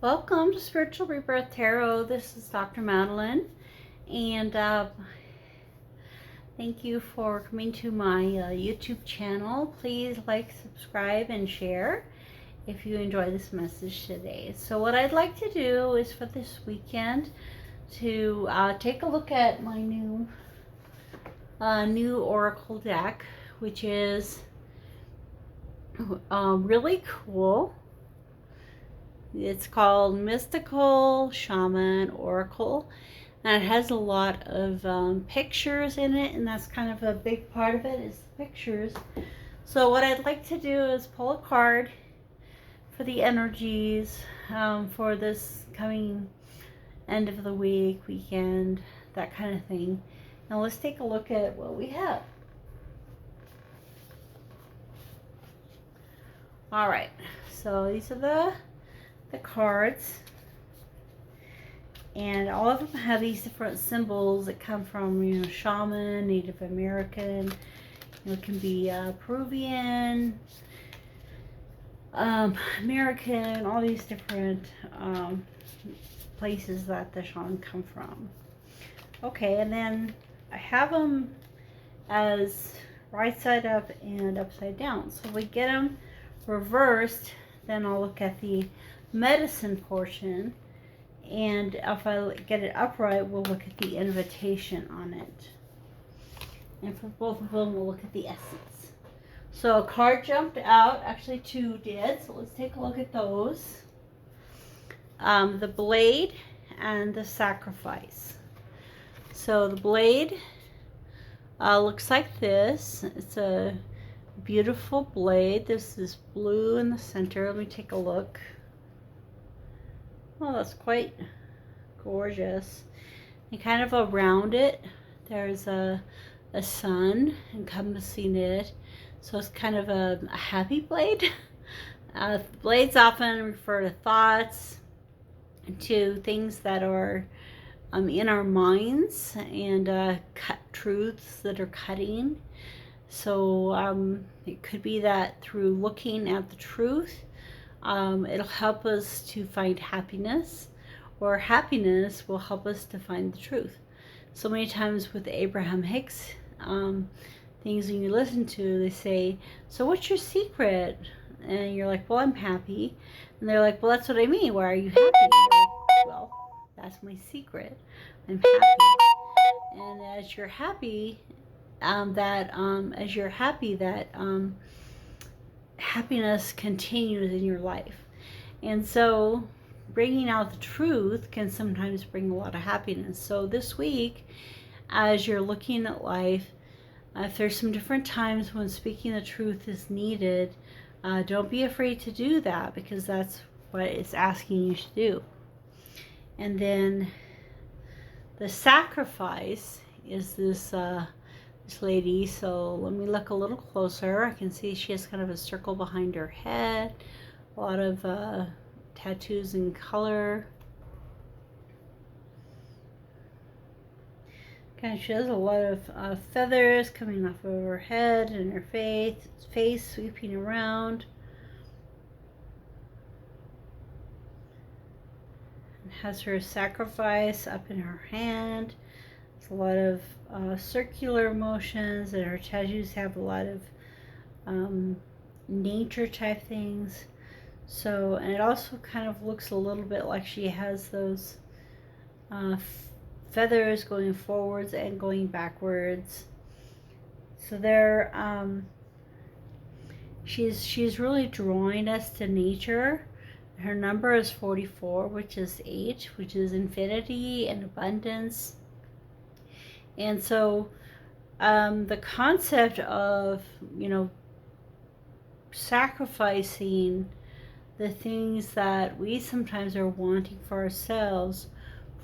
Welcome to Spiritual Rebirth Tarot. This is Dr. Madeline, and thank you for coming to my YouTube channel. Please like, subscribe, and share if you enjoy this message today. So what I'd like to do is for this weekend to take a look at my new Oracle deck, which is really cool. It's called Mystical Shaman Oracle, and it has a lot of pictures in it, and that's kind of a big part of it is the pictures. So what I'd like to do is pull a card for the energies for this coming end of the weekend, that kind of thing. Now let's take a look at what we have. All right, so these are the cards, and all of them have these different symbols that come from, Shaman, Native American, it can be Peruvian, American, all these different places that the shaman come from. Okay, and then I have them as right side up and upside down. So if we get them reversed, then I'll look at the medicine portion, and if I get it upright, we'll look at the invitation on it, and for both of them we'll look at the essence. So a card jumped out, actually two did, so let's take a look at those. The blade and the sacrifice. So the blade looks like this. It's a beautiful blade. This is blue in the center. Let me take a look. Oh, that's quite gorgeous. And kind of around it, there's a sun encompassing it. So it's kind of a happy blade. Blades often refer to thoughts, to things that are in our minds, and cut truths that are cutting. So it could be that through looking at the truth, it'll help us to find happiness, or happiness will help us to find the truth. So many times with Abraham Hicks, things when you listen to, they say, so what's your secret? And you're like, well, I'm happy. And they're like, well, that's what I mean. Why are you happy? You're like, well, that's my secret. I'm happy. And as you're happy, happiness continues in your life. And so bringing out the truth can sometimes bring a lot of happiness. So this week, as you're looking at life, if there's some different times when speaking the truth is needed, don't be afraid to do that, because that's what it's asking you to do. And then the sacrifice is this lady. So let me look a little closer. I can see she has kind of a circle behind her head, a lot of tattoos in color. Okay, she has a lot of feathers coming off of her head and her face sweeping around. And has her sacrifice up in her hand. It's a lot of circular motions, and her tattoos have a lot of nature type things. So, and it also kind of looks a little bit like she has those feathers going forwards and going backwards. So there, she's really drawing us to nature. Her number is 44, which is H, which is infinity and abundance. And so the concept of, sacrificing the things that we sometimes are wanting for ourselves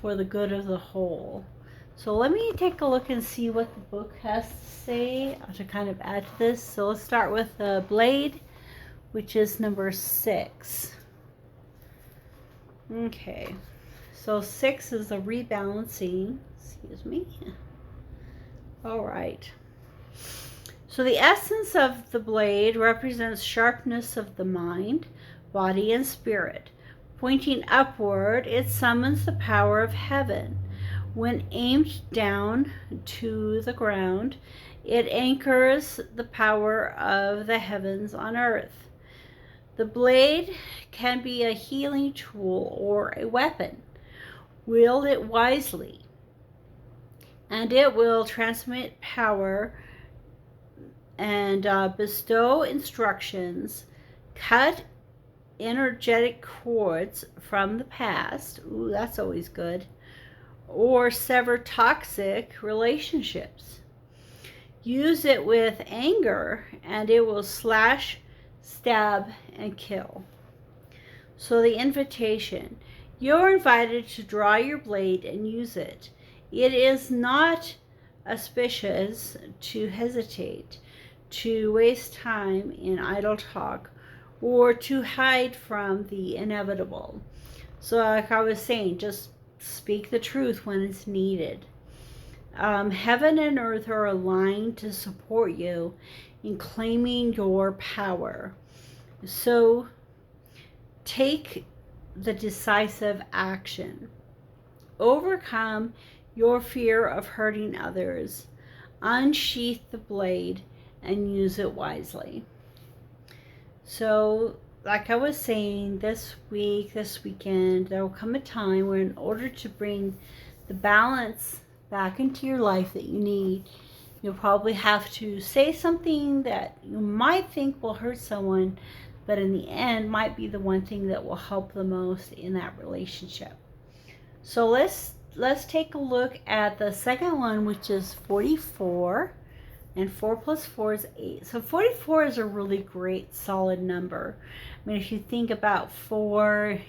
for the good of the whole. So let me take a look and see what the book has to say to kind of add to this. So let's start with the blade, which is number 6. Okay, so 6 is a rebalancing. Excuse me. All right. So the essence of the blade represents sharpness of the mind, body, and spirit, Pointing upward, it summons the power of heaven. When aimed down to the ground, it anchors the power of the heavens on earth. The blade can be a healing tool or a weapon. Wield it wisely, and it will transmit power and bestow instructions, cut energetic cords from the past. Ooh, that's always good. Or sever toxic relationships. Use it with anger, and it will slash, stab, and kill. So the invitation. You're invited to draw your blade and use it. It is not auspicious to hesitate, to waste time in idle talk, or to hide from the inevitable. So like I was saying, just speak the truth when it's needed. Heaven and earth are aligned to support you in claiming your power. So take the decisive action. Overcome your fear of hurting others. Unsheath the blade and use it wisely. So, like I was saying, this weekend, there will come a time where in order to bring the balance back into your life that you need, you'll probably have to say something that you might think will hurt someone, but in the end might be the one thing that will help the most in that relationship. So let's take a look at the second one, which is 44, and 4 plus 4 is 8. So 44 is a really great solid number. I mean, if you think about four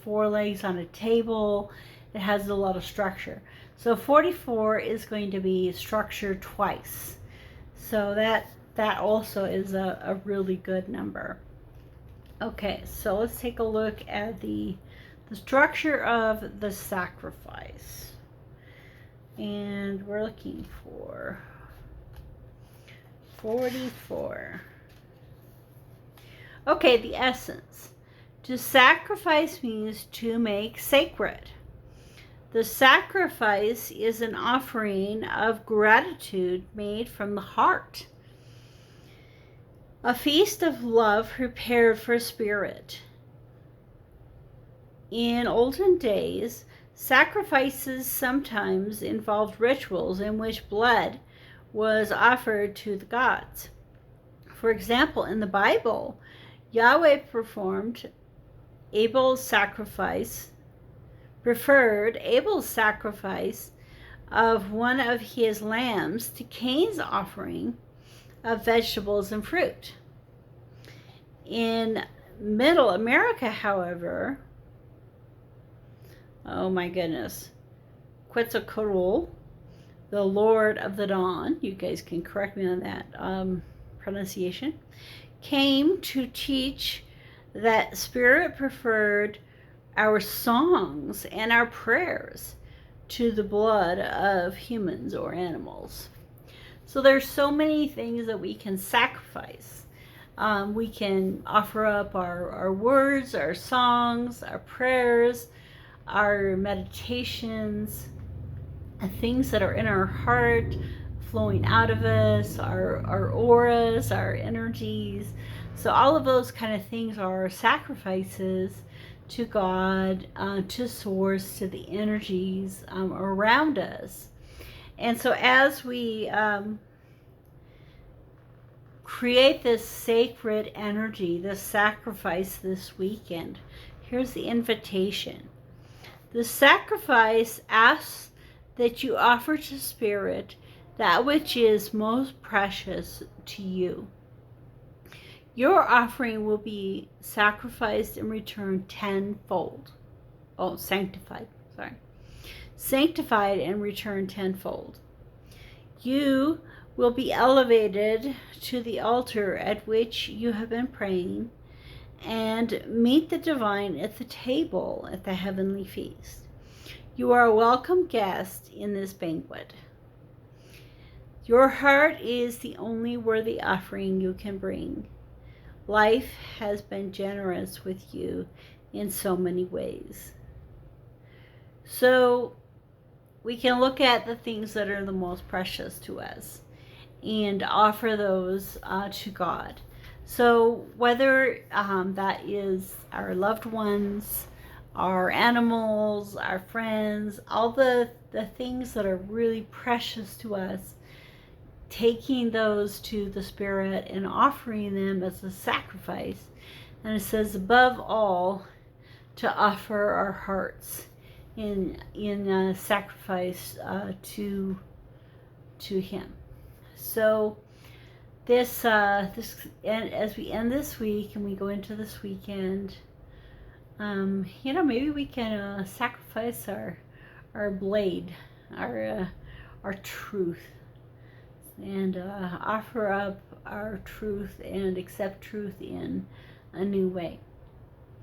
legs on a table, it has a lot of structure. So 44 is going to be structured twice. So that also is a really good number. Okay, so let's take a look at the structure of the sacrifice. And we're looking for 44. Okay, the essence. To sacrifice means to make sacred. The sacrifice is an offering of gratitude made from the heart. A feast of love prepared for spirit. In olden days, sacrifices sometimes involved rituals in which blood was offered to the gods. For example, in the Bible, Yahweh preferred Abel's sacrifice of one of his lambs to Cain's offering of vegetables and fruit. In Middle America, however, oh my goodness, Quetzalcoatl, the Lord of the Dawn, you guys can correct me on that pronunciation, came to teach that Spirit preferred our songs and our prayers to the blood of humans or animals. So there's so many things that we can sacrifice. We can offer up our words, our songs, our prayers, our meditations, things that are in our heart, flowing out of us, our auras, our energies. So all of those kind of things are sacrifices to God, to Source, to the energies around us. And so as we create this sacred energy, this sacrifice this weekend, here's the invitation. The sacrifice asks that you offer to Spirit that which is most precious to you. Your offering will be sacrificed and returned tenfold. Oh, sanctified and returned tenfold. You will be elevated to the altar at which you have been praying and meet the divine at the table at the heavenly feast. You are a welcome guest in this banquet. Your heart is the only worthy offering you can bring. Life has been generous with you. in so many ways. So we can look at the things that are the most precious to us and offer those to God. So whether that is our loved ones, our animals, our friends, all the things that are really precious to us, taking those to the Spirit and offering them as a sacrifice. And it says, above all, to offer our hearts in sacrifice to Him. So this and as we end this week and we go into this weekend, maybe we can sacrifice our blade, our truth, and offer up our truth and accept truth in a new way.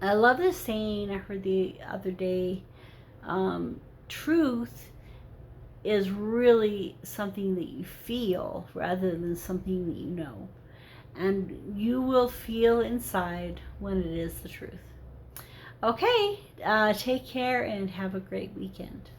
I love this saying I heard the other day. Truth is really something that you feel rather than something that you know. And you will feel inside when it is the truth. Okay, take care and have a great weekend.